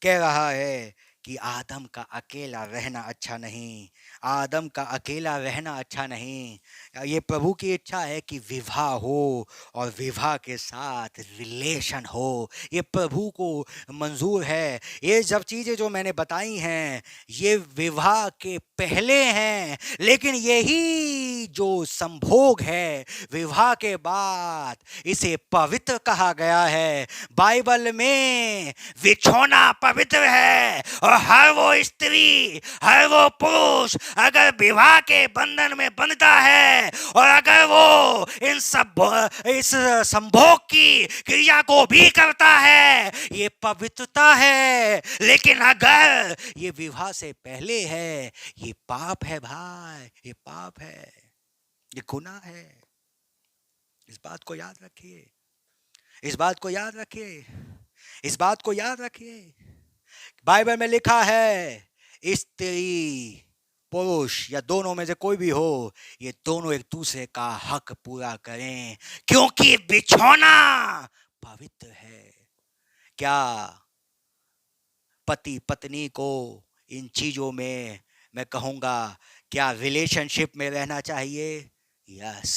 कह रहा है कि आदम का अकेला रहना अच्छा नहीं, आदम का अकेला रहना अच्छा नहीं। ये प्रभु की इच्छा है कि विवाह हो और विवाह के साथ रिलेशन हो। ये प्रभु को मंजूर है। ये सब चीज़ें जो मैंने बताई हैं ये विवाह के पहले हैं, लेकिन यही जो संभोग है विवाह के बाद, इसे पवित्र कहा गया है। बाइबल में बिछौना पवित्र है और हर वो स्त्री, हर वो पुरुष अगर विवाह के बंधन में बंधता है और अगर वो इस संभोग की क्रिया को भी करता है, ये पवित्रता है। लेकिन अगर ये विवाह से पहले है, ये पाप है भाई, ये पाप है, ये गुनाह है। इस बात को याद रखिए, इस बात को याद रखिए, इस बात को याद रखिए। बाइबल में लिखा है स्त्री पुरुष या दोनों में से कोई भी हो, ये दोनों एक दूसरे का हक पूरा करें, क्योंकि बिछौना पवित्र है। क्या पति पत्नी को इन चीजों में मैं कहूंगा क्या रिलेशनशिप में रहना चाहिए? यस,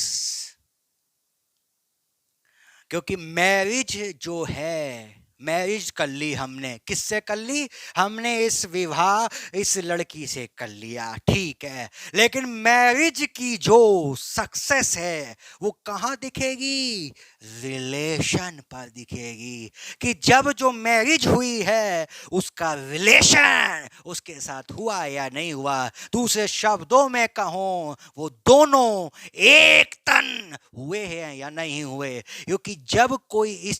क्योंकि मैरिज जो है, मैरिज कर ली हमने, किससे कर ली? हमने इस विवाह इस लड़की से कर लिया, ठीक है, लेकिन मैरिज की जो सक्सेस है वो कहाँ दिखेगी? रिलेशन पर दिखेगी। कि जब जो मैरिज हुई है उसका रिलेशन उसके साथ हुआ या नहीं हुआ। दूसरे शब्दों में कहूं, वो दोनों एक तन हुए हैं या नहीं हुए। क्योंकि जब कोई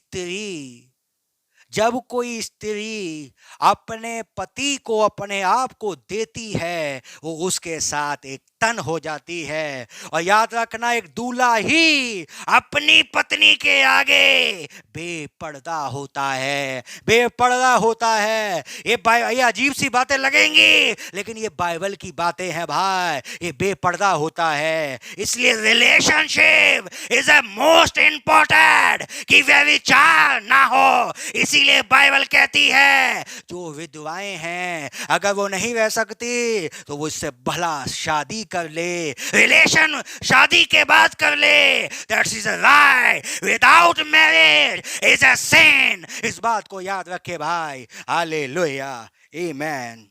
स्त्री अपने पति को अपने आप को देती है, वो उसके साथ एक तन हो जाती है। और याद रखना, एक दूल्हा ही अपनी पत्नी के आगे बेपर्दा होता है, बेपर्दा होता है। ये अजीब सी बातें लगेंगी, लेकिन ये बाइबल की बातें हैं भाई, ये बेपर्दा होता है। इसलिए relationship is a most important, कि व्यभिचार ना हो। इसीलिए बाइबल कहती है जो विधवाएं हैं अगर वो नहीं रह सकती तो वो इससे भला शादी कर ले, रिलेशन शादी के बाद कर ले। That's is a right. Without marriage is a sin. इस बात को याद रखे भाई। हालेलुया, आमेन,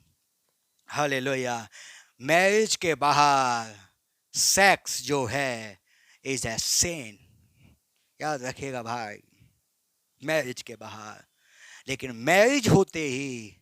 हालेलुया। मैरिज के बाहर सेक्स जो है इज अ सिन, याद रखिएगा भाई, मैरिज के बाहर। लेकिन मैरिज होते ही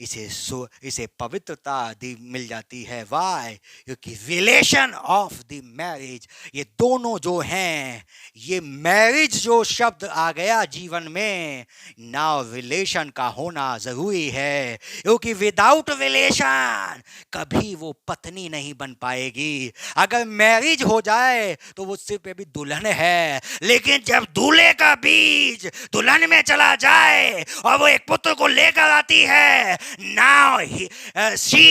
इसे पवित्रता दी मिल जाती है। वाई? क्योंकि रिलेशन ऑफ द मैरिज, ये दोनों जो हैं, ये मैरिज जो शब्द आ गया जीवन में, नाउ रिलेशन का होना जरूरी है। क्योंकि विदाउट रिलेशन कभी वो पत्नी नहीं बन पाएगी। अगर मैरिज हो जाए तो वो सिर्फ अभी दुल्हन है, लेकिन जब दूल्हे का बीज दुल्हन में चला जाए और वो एक पुत्र को लेकर आती है, now she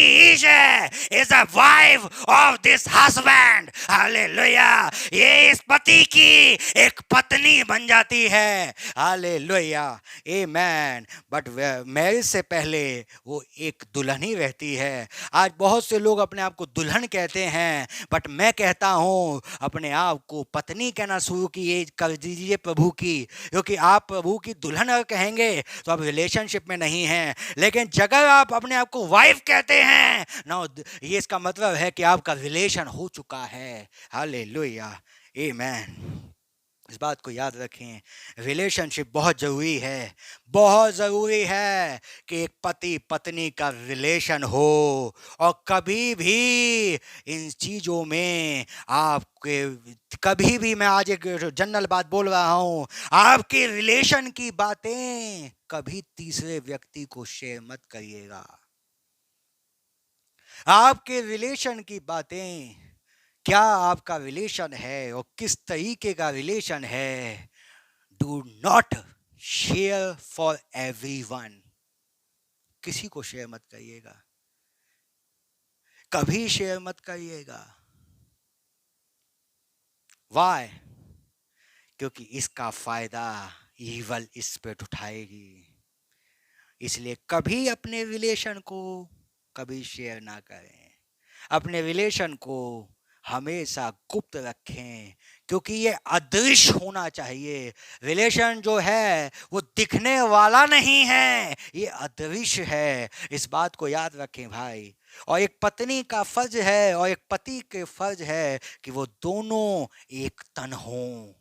is a wife of this husband. Hallelujah. ये इस पति की एक पत्नी बन जाती है। Hallelujah, amen. बट मैरिज से पहले वो एक दुल्हन ही रहती है। आज बहुत से लोग अपने आप को दुल्हन कहते हैं, बट मैं कहता हूँ अपने आप को पत्नी कहना शुरू कर दीजिए प्रभु की। क्योंकि आप प्रभु की दुल्हन अगर कहेंगे तो आप रिलेशनशिप में नहीं हैं, लेकिन जगह आप अपने आप को वाइफ कहते हैं ना, ये इसका मतलब है कि आपका रिलेशन हो चुका है। हालेलुया, आमेन। इस बात को याद रखें, रिलेशनशिप बहुत ज़रूरी है, बहुत ज़रूरी है कि एक पति पत्नी का रिलेशन हो। और कभी भी इन चीज़ों में आपके, कभी भी, मैं आज एक जनरल बात बोल रहा हूँ, आपके रिलेशन की बातें कभी तीसरे व्यक्ति को शेयर मत करिएगा। आपके रिलेशन की बातें, क्या आपका रिलेशन है और किस तरीके का रिलेशन है, do not share for everyone. किसी को शेयर मत करिएगा, कभी शेयर मत करिएगा। वाई? क्योंकि इसका फायदा ईवल इस पे उठाएगी। इसलिए कभी अपने रिलेशन को कभी शेयर ना करें, अपने रिलेशन को हमेशा गुप्त रखें, क्योंकि ये अदृश्य होना चाहिए। रिलेशन जो है वो दिखने वाला नहीं है, ये अदृश्य है। इस बात को याद रखें भाई। और एक पत्नी का फर्ज है और एक पति के फर्ज है कि वो दोनों एक तन हों।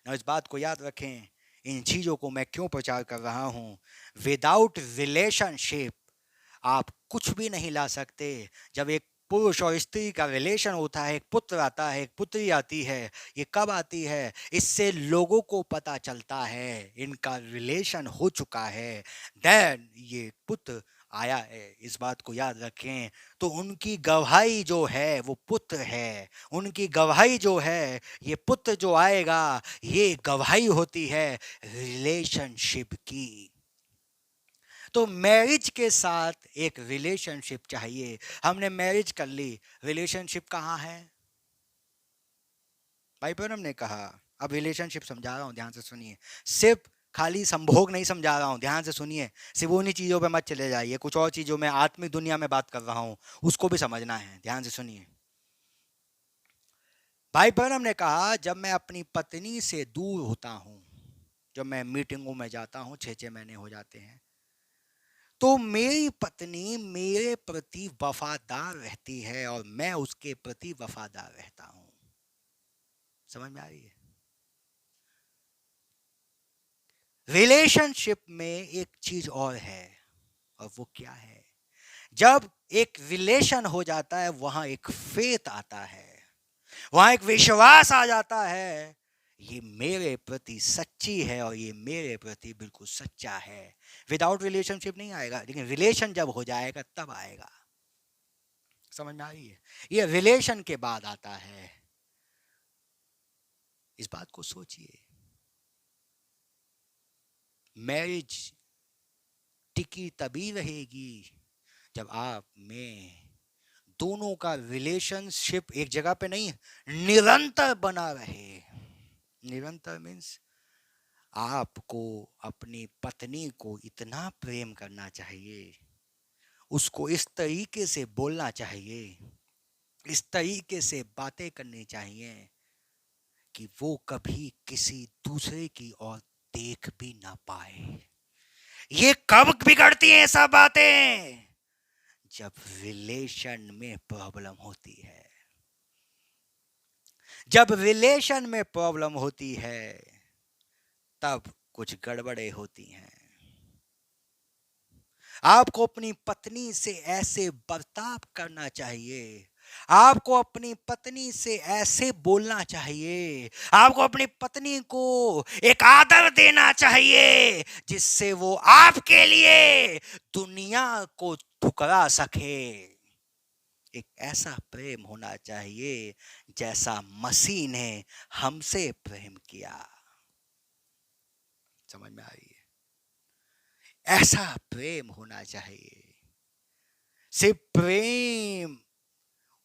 ना इस बात को याद रखें। इन चीजों को मैं क्यों प्रचार कर रहा हूं? विदाउट रिलेशनशिप आप कुछ भी नहीं ला सकते। जब एक पुरुष और स्त्री का रिलेशन होता है, एक पुत्र आता है, एक पुत्री आती है, ये कब आती है? इससे लोगों को पता चलता है इनका रिलेशन हो चुका है, देन ये पुत्र आया है। इस बात को याद रखें। तो उनकी गवाही जो है वो पुत्र है, उनकी गवाही जो है, ये पुत्र जो आएगा, ये गवाही होती है रिलेशनशिप की। तो मैरिज के साथ एक रिलेशनशिप चाहिए। हमने मैरिज कर ली, रिलेशनशिप कहाँ है? भाई बहन हमने कहा। अब रिलेशनशिप समझा रहा हूँ, ध्यान से सुनिए। सिर्फ खाली संभोग नहीं समझा रहा हूँ, ध्यान से सुनिए। सिर्फ उन्हीं चीजों पे मत चले जाइए, कुछ और चीजों में, आत्मिक दुनिया में बात कर रहा हूँ, उसको भी समझना है। ध्यान से सुनिए। भाई बहन हमने कहा, जब मैं अपनी पत्नी से दूर होता हूँ, जब मैं मीटिंगों में जाता हूँ, 6-6 महीने हो जाते हैं, तो मेरी पत्नी मेरे प्रति वफादार रहती है और मैं उसके प्रति वफादार रहता हूं। समझ में आ रही है? रिलेशनशिप में एक चीज और है, और वो क्या है? जब एक रिलेशन हो जाता है, वहां एक फेथ आता है, वहां एक विश्वास आ जाता है, ये मेरे प्रति सच्ची है और ये मेरे प्रति बिल्कुल सच्चा है। विदाउट रिलेशनशिप नहीं आएगा, लेकिन रिलेशन जब हो जाएगा तब आएगा। समझ में आ रही है? ये रिलेशन के बाद आता है। इस बात को सोचिए। मैरिज टिकी तभी रहेगी जब आप में दोनों का रिलेशनशिप एक जगह पे नहीं, निरंतर बना रहे। निरंतर मीन्स आपको अपनी पत्नी को इतना प्रेम करना चाहिए, उसको इस तरीके से बोलना चाहिए, इस तरीके से बातें करनी चाहिए कि वो कभी किसी दूसरे की ओर देख भी ना पाए। ये कब बिगड़ती हैं सब बातें? जब रिलेशन में प्रॉब्लम होती है। जब रिलेशन में प्रॉब्लम होती है तब कुछ गड़बड़े होती हैं। आपको अपनी पत्नी से ऐसे बर्ताव करना चाहिए, आपको अपनी पत्नी से ऐसे बोलना चाहिए, आपको अपनी पत्नी को एक आदर देना चाहिए जिससे वो आपके लिए दुनिया को ठुकरा सके। एक ऐसा प्रेम होना चाहिए जैसा मसीह ने हमसे प्रेम किया। समझ में आ रही है? ऐसा प्रेम होना चाहिए। सिर्फ प्रेम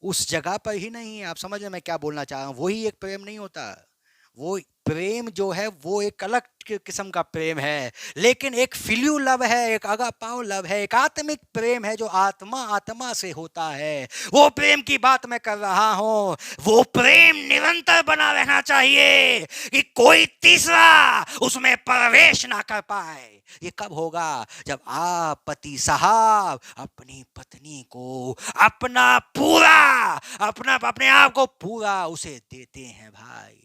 उस जगह पर ही नहीं है। आप समझ रहे मैं क्या बोलना चाह रहा हूं? वही एक प्रेम नहीं होता। वो प्रेम जो है वो एक अलग किस्म का प्रेम है, लेकिन एक फिलियो लव है, एक अगापाओ लव है, एक आत्मिक प्रेम है जो आत्मा आत्मा से होता है। वो प्रेम की बात मैं कर रहा हूं। वो प्रेम निरंतर बना रहना चाहिए कि कोई तीसरा उसमें प्रवेश ना कर पाए। ये कब होगा? जब आप पति साहब अपनी पत्नी को अपना पूरा, अपने आप को पूरा उसे देते हैं भाई।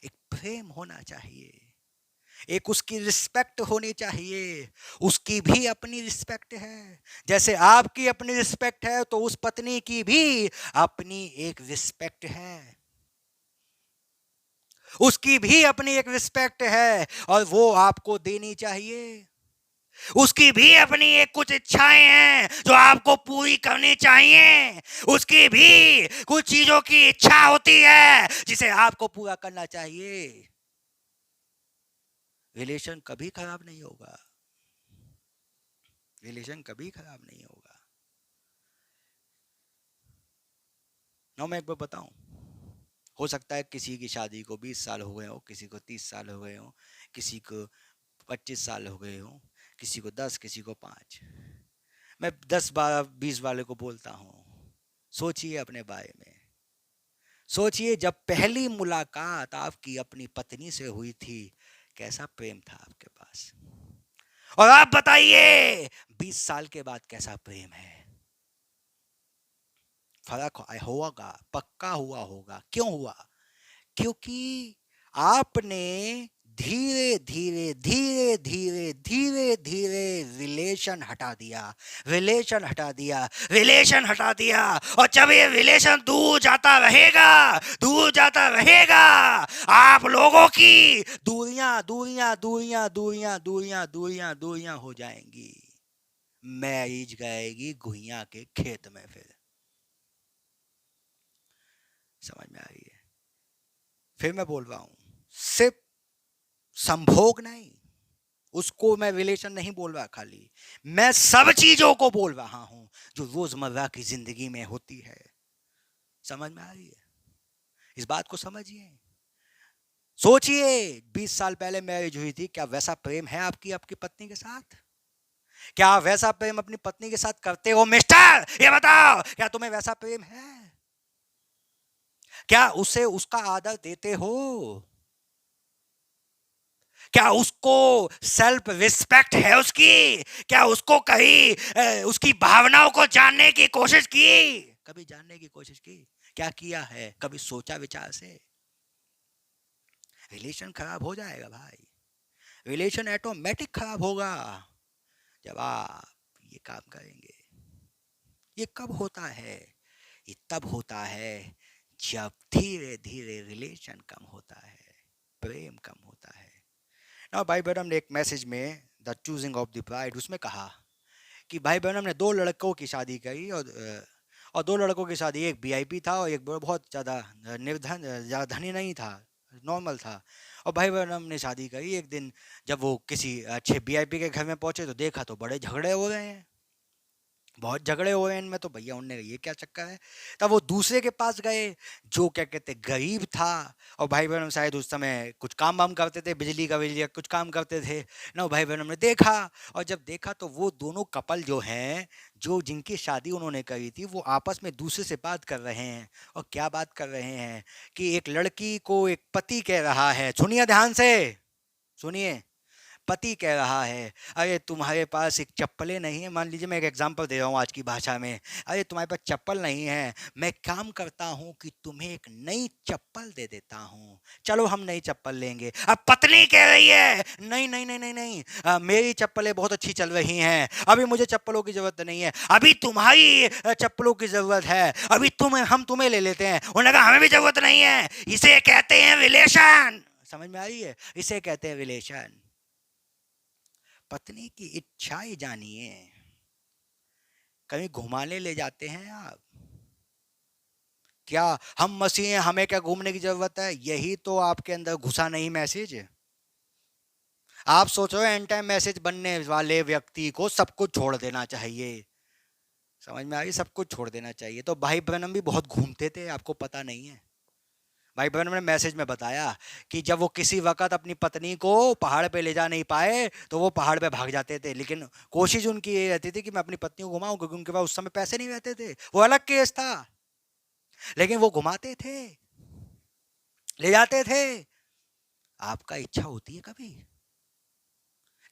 एक प्रेम होना चाहिए, एक उसकी रिस्पेक्ट होनी चाहिए। उसकी भी अपनी रिस्पेक्ट है, जैसे आपकी अपनी रिस्पेक्ट है तो उस पत्नी की भी अपनी एक रिस्पेक्ट है। उसकी भी अपनी एक रिस्पेक्ट है और वो आपको देनी चाहिए। उसकी भी अपनी एक कुछ इच्छाएं हैं जो आपको पूरी करनी चाहिए। उसकी भी कुछ चीजों की इच्छा होती है जिसे आपको पूरा करना चाहिए। रिलेशन कभी खराब नहीं होगा, रिलेशन कभी खराब नहीं होगा। ना मैं एक बार बताऊं, हो सकता है किसी की शादी को 20 साल हो गए हो, किसी को 30 साल हो गए हो, किसी को 25 साल हो गए हो, किसी को 10, किसी को 5। मैं 10, 12, 20 वाले को बोलता हूँ, सोचिए अपने बारे में। सोचिए जब पहली मुलाकात आपकी अपनी पत्नी से हुई थी, कैसा प्रेम था आपके पास, और आप बताइए 20 साल के बाद कैसा प्रेम है। फर्क होगा, पक्का हुआ होगा। क्यों हुआ? क्योंकि आपने धीरे धीरे धीरे धीरे धीरे धीरे रिलेशन हटा दिया, रिलेशन हटा दिया, रिलेशन हटा दिया। और जब ये रिलेशन दूर जाता रहेगा, दूर जाता रहेगा, आप लोगों की दूरियां दूरियां दूरियां दूरियां दूरियां दूरियां दूरियां हो जाएंगी। मैरिज गएगी गुइया के खेत में। फिर समझ में आ रही है? फिर मैं बोल रहा हूं, सिर्फ संभोग नहीं, उसको मैं रिलेशन नहीं बोल रहा, खाली मैं सब चीजों को बोल रहा हूं जो रोजमर्रा की जिंदगी में होती है। समझ में आ रही है? इस बात को समझिए। सोचिए 20 साल पहले मैरिज हुई थी, क्या वैसा प्रेम है आपकी आपकी पत्नी के साथ? क्या वैसा प्रेम अपनी पत्नी के साथ करते हो मिस्टर? ये बताओ, क्या तुम्हें वैसा प्रेम है? क्या उसे उसका आदर देते हो? क्या उसको सेल्फ रिस्पेक्ट है उसकी? क्या उसको कहीं उसकी भावनाओं को जानने की कोशिश की? कभी जानने की कोशिश की? क्या किया है? कभी सोचा विचार से? रिलेशन खराब हो जाएगा भाई, रिलेशन ऑटोमेटिक खराब होगा जब आप ये काम करेंगे। ये कब होता है? ये तब होता है जब धीरे धीरे रिलेशन कम होता है, प्रेम कम होता है ना। भाई बहनम ने एक मैसेज में the choosing of the bride उसमें कहा कि भाई बहनम ने 2 लड़कों की शादी करी, और 2 लड़कों की शादी, एक वीआईपी था और एक बहुत ज़्यादा निर्धन, ज़्यादा धनी नहीं था, नॉर्मल था। और भाई बहनम ने शादी करी। एक दिन जब वो किसी अच्छे वीआईपी के घर में पहुंचे तो देखा तो बड़े झगड़े हो रहे हैं, बहुत झगड़े हुए हैं इनमें। तो भैया उनने ये क्या चक्कर है? तब वो दूसरे के पास गए जो क्या कहते गरीब था, और भाई बहन शायद उस समय कुछ काम वाम करते थे, बिजली का बिजली कुछ काम करते थे ना। भाई बहन ने देखा, और जब देखा तो वो दोनों कपल जो हैं, जो जिनकी शादी उन्होंने करी थी, वो आपस में दूसरे से बात कर रहे हैं। और क्या बात कर रहे हैं कि एक लड़की को एक पति कह रहा है, सुनिए ध्यान से, सुनिए, पति कह रहा है, अरे तुम्हारे पास एक चप्पलें नहीं है। मान लीजिए मैं एक एग्जांपल दे रहा हूँ आज की भाषा में, अरे तुम्हारे पास चप्पल नहीं है, मैं काम करता हूँ कि तुम्हें एक नई चप्पल दे देता हूँ, चलो हम नई चप्पल लेंगे। अब पत्नी कह रही है, नहीं नहीं नहीं नहीं नहीं, मेरी चप्पलें बहुत अच्छी चल रही हैं, अभी मुझे चप्पलों की जरूरत नहीं है, अभी तुम्हारी चप्पलों की जरूरत है, अभी हम तुम्हें ले लेते हैं। उन्होंने कहा हमें भी जरूरत नहीं है। इसे कहते हैं रिलेशन। समझ में आ रही है? इसे कहते हैं रिलेशन। पत्नी की इच्छाएं जानिए। कहीं घुमाने ले जाते हैं आप? क्या हम मसीह हैं, हमें क्या घूमने की जरूरत है? यही तो आपके अंदर घुसा नहीं मैसेज। आप सोच रहे हो एंड टाइम मैसेज बनने वाले व्यक्ति को सब कुछ छोड़ देना चाहिए। समझ में आ रही? सब कुछ छोड़ देना चाहिए। तो भाई ब्रनम भी बहुत घूमते थे, आपको पता नहीं है। भाई बहन ने मैसेज में बताया कि जब वो किसी वक्त अपनी पत्नी को पहाड़ पे ले जा नहीं पाए तो वो पहाड़ पे भाग जाते थे, लेकिन कोशिश उनकी ये रहती थी कि मैं अपनी पत्नी को घुमाऊं, क्योंकि उनके पास उस समय पैसे नहीं रहते थे, वो अलग केस था, लेकिन वो घुमाते थे, ले जाते थे। आपका इच्छा होती है कभी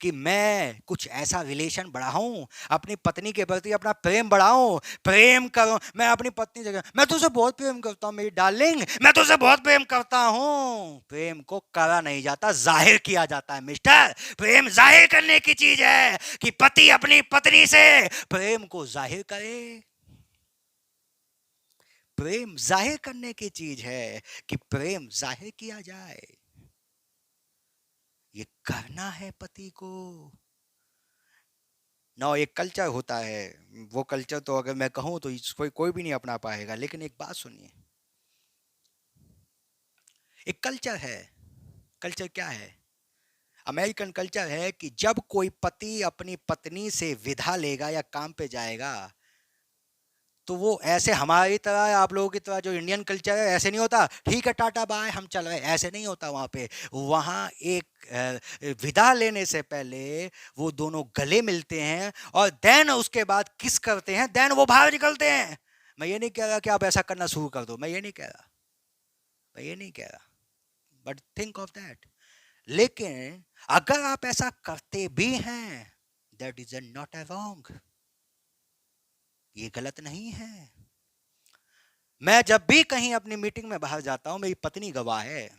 कि मैं कुछ ऐसा रिलेशन बढ़ाऊं, अपनी पत्नी के प्रति अपना प्रेम बढ़ाऊं, प्रेम करूं? मैं अपनी पत्नी से, मैं तुझसे बहुत प्रेम करता हूं मेरी डार्लिंग, मैं तुझसे बहुत प्रेम करता हूं। प्रेम को करा नहीं जाता, जाहिर किया जाता है मिस्टर। प्रेम जाहिर करने की चीज है कि पति अपनी पत्नी से प्रेम को जाहिर करे। प्रेम जाहिर करने की चीज है कि प्रेम जाहिर किया जाए। ये करना है पति को। ना एक कल्चर होता है, वो कल्चर तो अगर मैं कहूँ तो कोई भी नहीं अपना पाएगा, लेकिन एक बात सुनिए, एक कल्चर है। कल्चर क्या है? अमेरिकन कल्चर है कि जब कोई पति अपनी पत्नी से विदा लेगा या काम पे जाएगा तो वो ऐसे हमारी तरह आप लोगों की तरह जो इंडियन कल्चर है ऐसे नहीं होता, ठीक है टाटा बाय हम चल रहे, ऐसे नहीं होता वहाँ पे। वहाँ एक विदा लेने से पहले वो दोनों गले मिलते हैं और देन उसके बाद किस करते हैं, देन वो बाहर निकलते हैं। मैं ये नहीं कह रहा कि आप ऐसा करना शुरू कर दो, मैं ये नहीं कह रहा, मैं ये नहीं कह रहा, बट थिंक ऑफ दैट। लेकिन अगर आप ऐसा करते भी हैं, that is not a wrong, ये गलत नहीं है। मैं जब भी कहीं अपनी मीटिंग में बाहर जाता हूं, मेरी पत्नी गवाह है,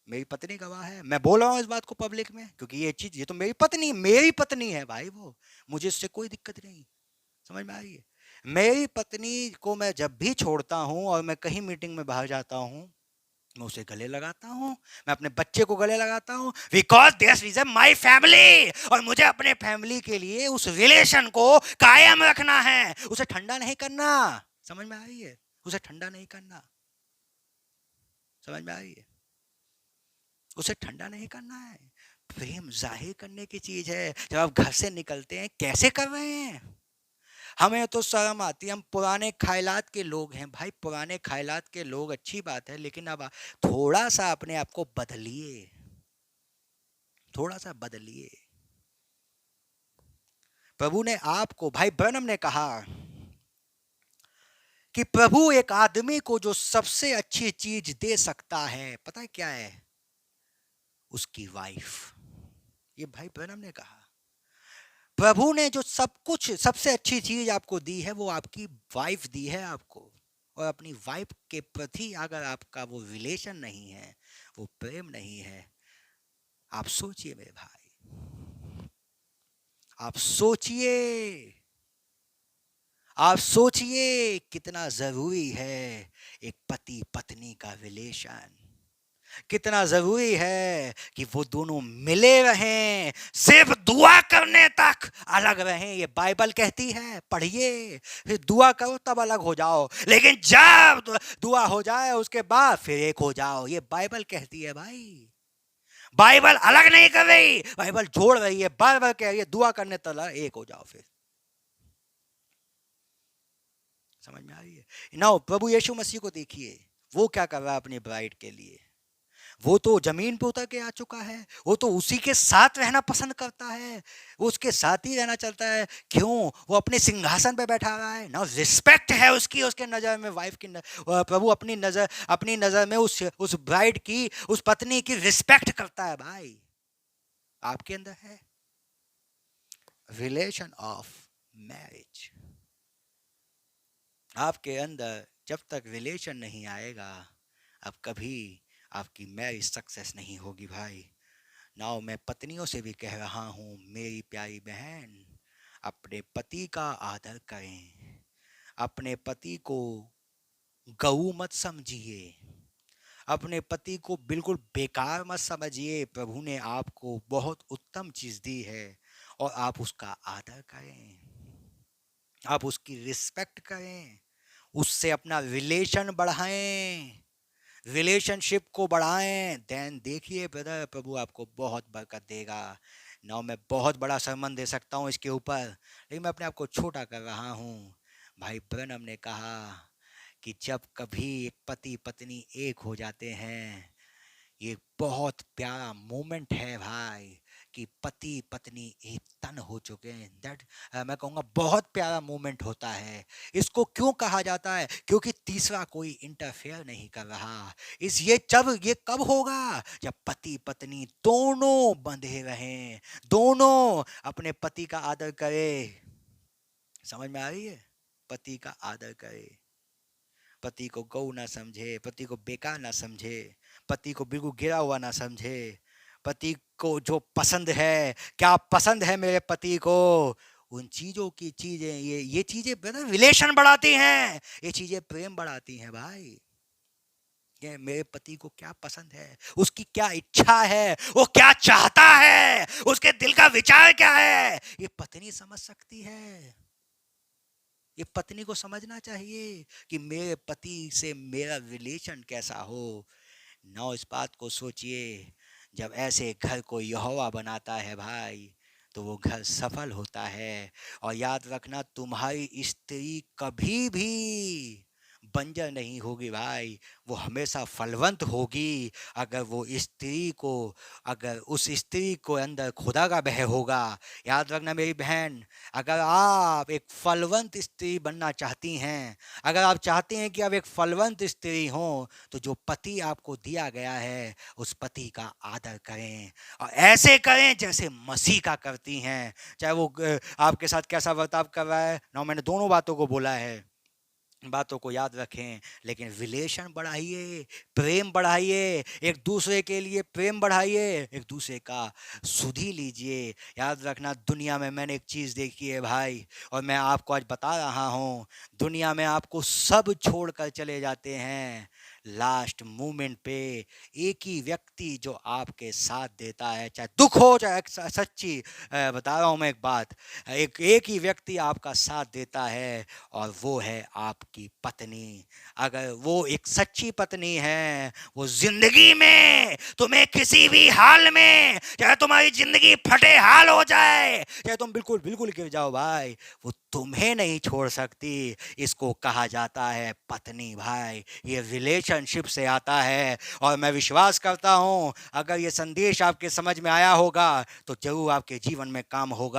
मेरी पत्नी गवाह है, मैं बोल रहा हूं इस बात को पब्लिक में, क्योंकि ये चीज, ये तो मेरी पत्नी है भाई, वो मुझे इससे कोई दिक्कत नहीं। समझ में आ रही है? मेरी पत्नी को मैं जब भी छोड़ता हूं और मैं कहीं मीटिंग में बाहर जाता हूं, मैं उसे गले लगाता हूं, मैं अपने बच्चे को गले लगाता हूं, because this is my family, और मुझे अपने फैमिली के लिए उस रिलेशन को कायम रखना है, उसे ठंडा नहीं करना। समझ में आ रही है? उसे ठंडा नहीं करना। समझ में आ रही है? उसे ठंडा नहीं करना है। प्रेम जाहिर करने की चीज है। जब आप घर से निकलते हैं, कैसे कर रहे हैं? हमें तो शर्म आती है, हम पुराने ख्यालात के लोग हैं भाई, पुराने ख्यालात के लोग, अच्छी बात है, लेकिन अब थोड़ा सा अपने आप को बदलिए, थोड़ा सा बदलिए। प्रभु ने आपको, भाई ब्रनम ने कहा कि प्रभु एक आदमी को जो सबसे अच्छी चीज दे सकता है, पता है क्या है? उसकी वाइफ। ये भाई ब्रनम ने कहा, प्रभु ने जो सब कुछ सबसे अच्छी चीज आपको दी है, वो आपकी वाइफ दी है आपको। और अपनी वाइफ के प्रति अगर आपका वो रिलेशन नहीं है, वो प्रेम नहीं है, आप सोचिए मेरे भाई, आप सोचिए, आप सोचिए कितना जरूरी है एक पति पत्नी का रिलेशन, कितना जरूरी है कि वो दोनों मिले रहें, सिर्फ दुआ करने तक अलग रहें। ये बाइबल कहती है, पढ़िए, फिर दुआ करो तब अलग हो जाओ, लेकिन जब दुआ हो जाए उसके बाद फिर एक हो जाओ। ये बाइबल कहती है भाई, बाइबल अलग नहीं कर रही, बाइबल जोड़ रही है, बार बार कह रही है दुआ करने तक एक हो जाओ फिर। समझ में आ रही है? ना प्रभु यीशु मसीह को देखिए, वो क्या कर रहा है अपनी ब्राइड के लिए। वो तो जमीन पे उतर के आ चुका है, वो तो उसी के साथ रहना पसंद करता है, वो उसके साथ ही रहना चलता है। क्यों? वो अपने सिंहासन पे बैठा रहा है ना, रिस्पेक्ट है उसकी, उसके नजर में वाइफ की प्रभु अपनी नजर में उस ब्राइड की, उस पत्नी की रिस्पेक्ट करता है। भाई आपके अंदर है रिलेशन ऑफ मैरिज, आपके अंदर जब तक रिलेशन नहीं आएगा, अब कभी आपकी मैरिज सक्सेस नहीं होगी भाई। नाउ मैं पत्नियों से भी कह रहा हूँ, मेरी प्यारी बहन, अपने पति का आदर करें, अपने पति को गऊ मत समझिए, अपने पति को बिल्कुल बेकार मत समझिए। प्रभु ने आपको बहुत उत्तम चीज दी है और आप उसका आदर करें, आप उसकी रिस्पेक्ट करें, उससे अपना रिलेशन बढ़ाएं, रिलेशनशिप को बढ़ाएं। देन देखिए ब्रदर, प्रभु आपको बहुत बरकत देगा। ना मैं बहुत बड़ा सरमन दे सकता हूँ इसके ऊपर, लेकिन मैं अपने आप को छोटा कर रहा हूँ। भाई ब्रनम ने कहा कि जब कभी एक पति पत्नी एक हो जाते हैं, ये बहुत प्यारा मोमेंट है भाई, कि पति पत्नी एक तन हो चुके हैं। दैट मैं कहूँगा बहुत प्यारा मोमेंट होता है। इसको क्यों कहा जाता है? क्योंकि तीसरा कोई इंटरफेयर नहीं कर रहा। ये कब होगा? जब पति पत्नी दोनों बंधे रहें, दोनों अपने पति का आदर करें। समझ में आ रही है? पति का आदर करे, पति को गौ ना समझे, पति को बेकार ना समझे, पति को बिल्कुल गिरा हुआ ना समझे, पति को जो पसंद है, क्या पसंद है मेरे पति को, उन चीजों की चीजें, ये चीजें रिलेशन बढ़ाती हैं, ये चीजें प्रेम बढ़ाती हैं भाई। ये मेरे पति को क्या पसंद है, उसकी क्या इच्छा है, वो क्या चाहता है, उसके दिल का विचार क्या है, ये पत्नी समझ सकती है। ये पत्नी को समझना चाहिए कि मेरे पति से मेरा रिलेशन कैसा हो। ना इस बात को सोचिए, जब ऐसे घर को यहोवा बनाता है भाई, तो वो घर सफल होता है। और याद रखना, तुम्हारी स्त्री कभी भी बंजर नहीं होगी भाई, वो हमेशा फलवंत होगी। अगर वो स्त्री को, अगर उस स्त्री को अंदर खुदा का भय होगा। याद रखना मेरी बहन, अगर आप एक फलवंत स्त्री बनना चाहती हैं, अगर आप चाहते हैं कि आप एक फलवंत स्त्री हों, तो जो पति आपको दिया गया है उस पति का आदर करें, और ऐसे करें जैसे मसीह का करती हैं। चाहे वो आपके साथ कैसा बर्ताव कर रहा है ना, मैंने दोनों बातों को बोला है, बातों को याद रखें, लेकिन रिलेशन बढ़ाइए, प्रेम बढ़ाइए, एक दूसरे के लिए प्रेम बढ़ाइए, एक दूसरे का सुधि लीजिए। याद रखना, दुनिया में मैंने एक चीज़ देखी है भाई, और मैं आपको आज बता रहा हूँ, दुनिया में आपको सब छोड़ कर चले जाते हैं, लास्ट मोमेंट पे एक ही व्यक्ति जो आपके साथ देता है, चाहे दुख हो चाहे सच्ची बता रहा हूँ मैं एक बात, एक एक ही व्यक्ति आपका साथ देता है, और वो है आपकी पत्नी। अगर वो एक सच्ची पत्नी है, वो जिंदगी में तुम्हें किसी भी हाल में, चाहे तुम्हारी जिंदगी फटे हाल हो जाए, चाहे तुम बिल्कुल बिल्कुल गिर जाओ भाई, वो तुम्हें नहीं छोड़ सकती। इसको कहा जाता है पत्नी भाई, ये रिलेशनशिप से आता है। और मैं विश्वास करता हूँ, अगर ये संदेश आपके समझ में आया होगा तो जरूर आपके जीवन में काम होगा।